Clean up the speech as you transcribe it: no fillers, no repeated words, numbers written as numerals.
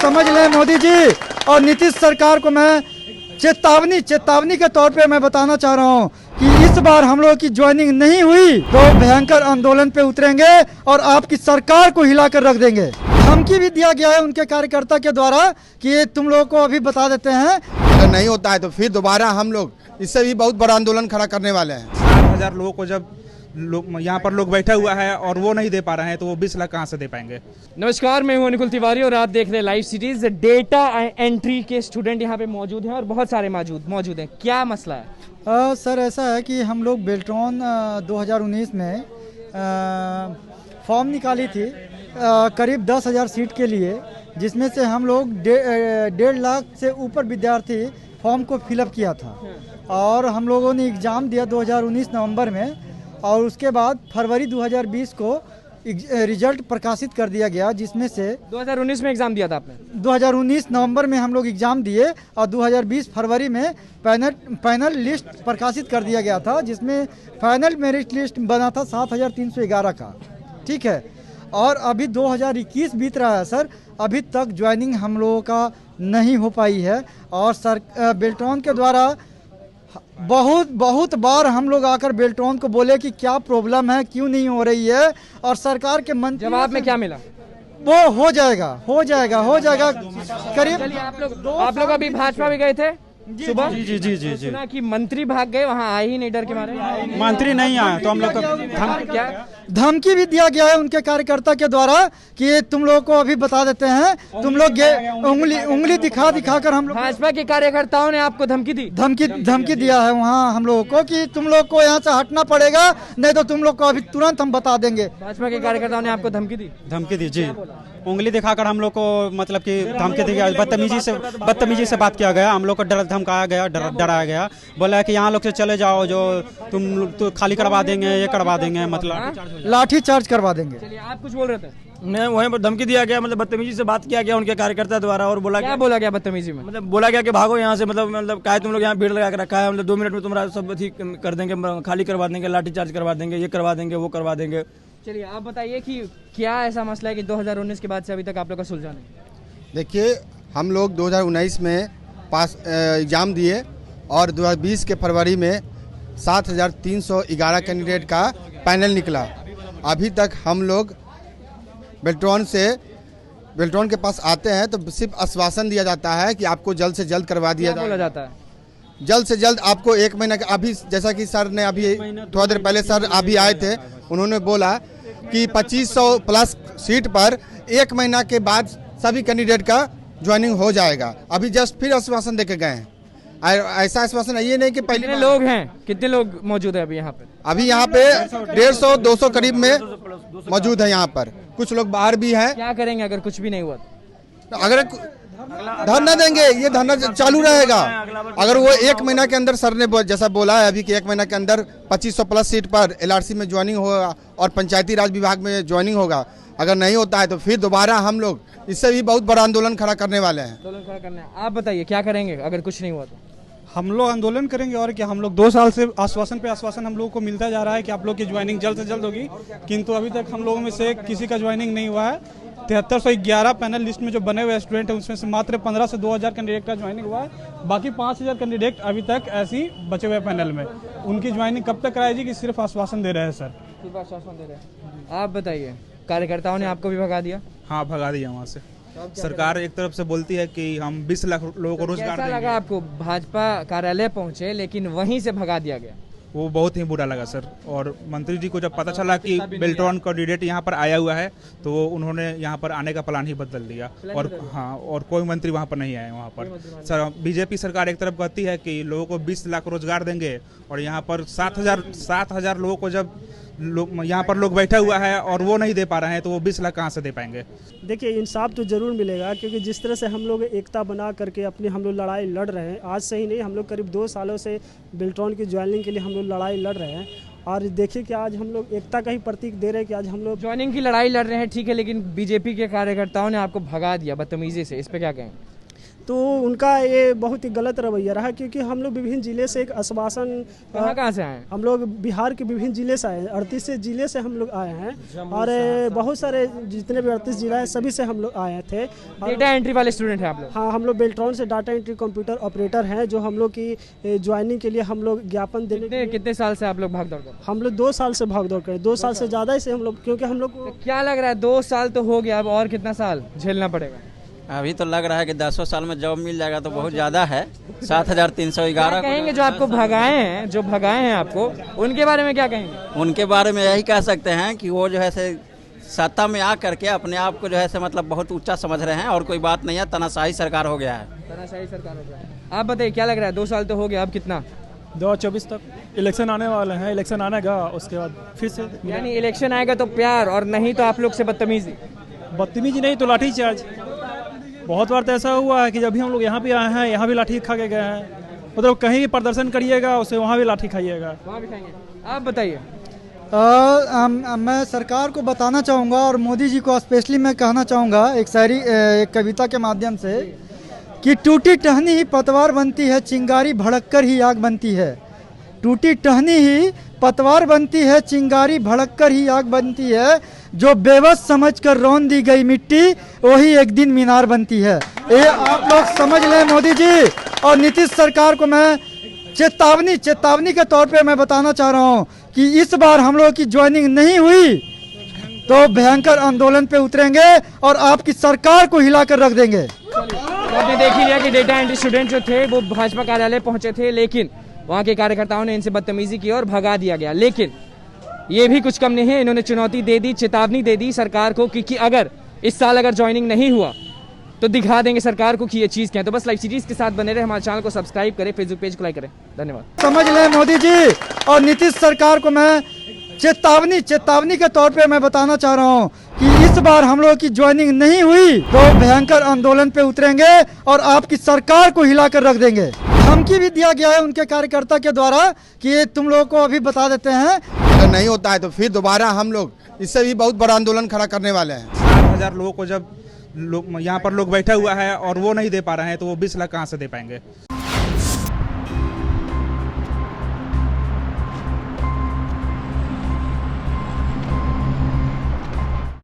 समझ लें मोदी जी और नीतीश सरकार को मैं चेतावनी के तौर पे मैं बताना चाह रहा हूँ कि इस बार हम लोग की ज्वाइनिंग नहीं हुई तो भयंकर आंदोलन पे उतरेंगे और आपकी सरकार को हिलाकर रख देंगे। धमकी भी दिया गया है उनके कार्यकर्ता के द्वारा कि ये तुम लोगों को अभी बता देते हैं, अगर नहीं होता है तो फिर दोबारा हम लोग इससे भी बहुत बड़ा आंदोलन खड़ा करने वाले हैं। 6000 लोगों को जब यहाँ पर लोग बैठा हुआ है और वो नहीं दे पा रहे हैं तो वो 20 लाख कहाँ से दे पाएंगे। नमस्कार, मैं हूं अनुकुल तिवारी और आप देख रहे हैं लाइव सिटीज। डेटा एंट्री के स्टूडेंट यहाँ पे मौजूद हैं और बहुत सारे मौजूद हैं। क्या मसला है? सर ऐसा है कि हम लोग बेल्ट्रॉन 2019 में फॉर्म निकाली थी करीब 10,000 सीट के लिए, जिसमें से हम लोग 1.5 लाख से ऊपर विद्यार्थी फॉर्म को फिलअप किया था और हम लोगों ने एग्ज़ाम दिया 2019 नवंबर में और उसके बाद फरवरी 2020 को रिजल्ट प्रकाशित कर दिया गया, जिसमें से 2019 में एग्जाम दिया था आपने? 2019 नवंबर में हम लोग एग्ज़ाम दिए और 2020 फरवरी में फाइनल लिस्ट प्रकाशित कर दिया गया था, जिसमें फाइनल मेरिट लिस्ट बना था 7,311 का। ठीक है, और अभी 2021 बीत रहा है सर, अभी तक ज्वाइनिंग हम लोगों का नहीं हो पाई है और बेल्ट्रॉन के द्वारा बहुत बार हम लोग आकर बेल्ट्रॉन को बोले कि क्या प्रॉब्लम है, क्यों नहीं हो रही है, और सरकार के मंत्री जवाब में क्या मिला? वो हो जाएगा करीब। आप लोग अभी भाजपा भी गए थे सुबह? जी। सुना कि मंत्री भाग गए, वहाँ आए ही नहीं डर के मारे। मंत्री नहीं आए तो हम लोग क्या धमकी भी दिया गया है उनके कार्यकर्ता के द्वारा कि ये तुम लोगों को अभी बता देते हैं, तुम लोग उंगली दिखा कर हम लोग। भाजपा के कार्यकर्ताओं ने आपको धमकी दी? धमकी दिया है वहाँ हम लोगों को कि तुम लोग को यहाँ से हटना पड़ेगा, नहीं तो तुम लोग को अभी तुरंत हम बता देंगे। भाजपा के कार्यकर्ताओं ने आपको धमकी दी? जी, उंगली दिखाकर हम लोग को मतलब कि धमकी दी गया, बदतमीजी से बात किया गया, हम लोग को धमकाया गया, डराया गया, बोला कि यहाँ लोग से चले जाओ, जो तुम तो खाली करवा देंगे, ये करवा देंगे, मतलब लाठी चार्ज करवा देंगे। चलिए, आप कुछ बोल रहे थे? मैं वहीं पर धमकी दिया गया, मतलब बदतमीजी से बात किया गया उनके कार्यकर्ता द्वारा और बोला क्या बोला गया बदतमीजी में? मतलब बोला गया कि भागो यहाँ से, मतलब क्या तुम लोग यहाँ भीड़ लगा के रखा है, मतलब 2 मिनट में तुम्हारा सब ठीक कर देंगे, खाली करवा देंगे, लाठी चार्ज करवा देंगे, ये करवा देंगे, वो करवा देंगे। चलिए, आप बताइए कि क्या ऐसा मसला है कि 2019 के बाद से अभी तक आप लोग का सुलझा नहीं? देखिए, हम लोग 2019 में पास एग्ज़ाम दिए और 2020 के फरवरी में 7,311 कैंडिडेट का पैनल निकला। अभी तक हम लोग बेल्ट्रॉन के पास आते हैं तो सिर्फ आश्वासन दिया जाता है कि आपको जल्द से जल्द करवा दिया जाता है, जल्द से जल्द आपको 1 महीना का। अभी जैसा कि सर ने अभी थोड़ा देर पहले सर अभी आए थे, उन्होंने बोला कि 2500 प्लस सीट पर 1 महीना के बाद सभी कैंडिडेट का ज्वाइनिंग हो जाएगा। अभी जस्ट फिर आश्वासन देके गए हैं। ऐसा आश्वासन ये नहीं कि पहले कितने लोग हैं, कितने लोग मौजूद है अभी यहाँ पे? अभी यहाँ पे 150-200 करीब में मौजूद है यहाँ पर, कुछ लोग बाहर भी हैं। क्या करेंगे अगर कुछ भी नहीं हुआ? अगर धरना देंगे, ये धरना चालू रहेगा। अगर वो 1 महीना के अंदर सर ने जैसा बोला है अभी कि 1 महीना के अंदर 2500 प्लस सीट पर LRC में ज्वाइनिंग होगा और पंचायती राज विभाग में ज्वाइनिंग होगा, अगर नहीं होता है तो फिर दोबारा हम लोग इससे भी बहुत बड़ा आंदोलन खड़ा करने वाले हैं। आप बताइए क्या करेंगे अगर कुछ नहीं हुआ तो? हम लोग आंदोलन करेंगे और क्या। हम लोग 2 साल से आश्वासन पे आश्वासन हम लोगों को मिलता जा रहा है कि आप लोग की ज्वाइनिंग जल्द से जल्द होगी, किंतु अभी तक हम लोगों में से किसी का ज्वाइनिंग नहीं हुआ है। 7311 पैनल लिस्ट में जो बने हुए स्टूडेंट हैं उसमें से मात्र 15 से 2000 कैंडिडेट का ज्वाइनिंग हुआ है। बाकी 5000 कैंडिडेट अभी तक ऐसे ही बचे हुए पैनल में। उनकी ज्वाइनिंग कब तक कराएगी कि सिर्फ आश्वासन दे रहे हैं सर। सिर्फ आश्वासन दे रहे हैं। आप बताइए, कार्यकर्ताओं ने आपको भी भगा दिया? हाँ, भगा दिया वहाँ से। सरकार एक तरफ से बोलती है कि हम 20 लाख लोगों को रोजगार देंगे। कैसा लगा आपको? भाजपा कार्यालय पहुंचे लेकिन वहीं से भगा दिया गया। वो बहुत ही बुरा लगा सर। और मंत्री जी को जब पता चला कि बेल्ट्रॉन कैंडिडेट यहाँ पर आया हुआ है तो उन्होंने यहाँ पर आने का प्लान ही बदल दिया। और हाँ, और कोई मंत्री वहाँ पर नहीं आए। वहाँ पर सर बीजेपी सरकार एक तरफ कहती है कि लोगों को 20 लाख रोजगार देंगे और यहाँ पर 7,000 लोगों को जब यहाँ पर लोग बैठा हुआ है और वो नहीं दे पा रहे हैं तो वो 20 लाख कहाँ से दे पाएंगे? देखिए, इंसाफ तो ज़रूर मिलेगा, क्योंकि जिस तरह से हम लोग एकता बना करके अपनी हम लोग लड़ाई लड़ रहे हैं, आज से ही नहीं, हम लोग करीब 2 सालों से बेल्ट्रॉन की ज्वाइनिंग के लिए हम लोग लड़ाई लड़ रहे हैं। और देखिए कि आज हम लोग एकता का ही प्रतीक दे रहे हैं कि आज हम लोग ज्वाइनिंग की लड़ाई लड़ रहे हैं, ठीक है, लेकिन बीजेपी के कार्यकर्ताओं ने आपको भगा दिया बदतमीजी से, इस पर क्या कहें? तो उनका ये बहुत ही गलत रवैया रहा, क्योंकि हम लोग विभिन्न ज़िले से एक आश्वासन, कहाँ से आए हैं? हम लोग बिहार के विभिन्न ज़िले से आए हैं, 38 ज़िले से हम लोग आए हैं और बहुत सारे जितने भी 38 ज़िला है सभी से हम लोग आए थे। डेटा एंट्री वाले स्टूडेंट हैं आप लोग? हाँ, हम लोग बेल्ट्रॉन से डाटा एंट्री कंप्यूटर ऑपरेटर हैं, जो हम लोग की ज्वाइनिंग के लिए हम लोग ज्ञापन देने कितने साल से आप लोग भाग दौड़ कर? हम लोग 2 साल से भाग दौड़ करें, 2 साल से ज़्यादा से हम लोग, क्योंकि हम लोग को क्या लग रहा है 2 साल तो हो गया, अब और कितना साल झेलना पड़ेगा? अभी तो लग रहा है कि 10 साल में जॉब मिल जाएगा तो बहुत ज़्यादा है। 7,311 कहेंगे जो आपको भगाए हैं, जो भगाए हैं आपको, उनके बारे में क्या कहेंगे? उनके बारे में यही कह सकते हैं कि वो जो है से सत्ता में आ करके अपने आप को जो है से मतलब बहुत ऊंचा समझ रहे हैं और कोई बात नहीं है, तानाशाही सरकार हो गया है। तानाशाही सरकार हो गया। आप बताइए क्या लग रहा है 2 साल तो हो गया, अब कितना? 2024 तक इलेक्शन आने वाले हैं, इलेक्शन आने का उसके बाद फिर से यानी इलेक्शन आएगा तो प्यार, और नहीं तो आप लोग से बदतमीजी? बदतमीजी नहीं तो लाठी चार्ज। बहुत बार तो ऐसा हुआ है कि जब भी हम लोग यहाँ पे आए हैं, यहाँ भी लाठी खा के गए हैं। मतलब कहीं भी प्रदर्शन करिएगा उससे वहाँ भी लाठी खाइएगा। वहाँ भी खाएंगे। आप बताइए। मैं सरकार को बताना चाहूँगा और मोदी जी को स्पेशली मैं कहना चाहूँगा एक शायरी, एक कविता के माध्यम से, कि टूटी टहनी ही पतवार बनती है, चिंगारी भड़क कर ही आग बनती है। टूटी टहनी ही पतवार बनती है, चिंगारी भड़क कर ही आग बनती है। जो बेबस समझकर रौंद दी गई मिट्टी, वही एक दिन मीनार बनती है। ये आप लोग समझ लें मोदी जी और नीतीश सरकार को मैं चेतावनी के तौर पे मैं बताना चाह रहा हूँ कि इस बार हम लोग की ज्वाइनिंग नहीं हुई तो भयंकर आंदोलन पे उतरेंगे और आपकी सरकार को हिलाकर रख देंगे। तो आपने देख ही लिया कि डेटा एंट्री स्टूडेंट जो थे वो भाजपा कार्यालय पहुंचे थे, लेकिन वहां के कार्यकर्ताओं ने इनसे बदतमीजी की और भगा दिया गया। लेकिन ये भी कुछ कम नहीं है, इन्होंने चुनौती दे दी, चेतावनी दे दी सरकार को कि अगर इस साल अगर ज्वाइनिंग नहीं हुआ तो दिखा देंगे सरकार को कि ये चीज़ क्या है। तो बस लाइव सीरीज के साथ बने रहे, हमारे चैनल को सब्सक्राइब करें, फेसबुक पेज को लाइक करें। धन्यवाद। समझ लें मोदी जी और नीतीश सरकार को मैं चेतावनी के तौर पे मैं बताना चाह रहा हूँ कि इस बार हम लोग की ज्वाइनिंग नहीं हुई तो भयंकर आंदोलन पे उतरेंगे और आपकी सरकार को हिलाकर रख देंगे। धमकी भी दिया गया है उनके कार्यकर्ता के द्वारा कि ये तुम लोगों को अभी बता देते हैं, अगर नहीं होता है तो फिर दोबारा हम लोग इससे भी बहुत बड़ा आंदोलन खड़ा करने वाले हैं। 60,000 लोगों को जब यहाँ पर लोग बैठा हुआ है और वो नहीं दे पा रहे हैं तो वो 20 लाख कहाँ से दे पाएंगे?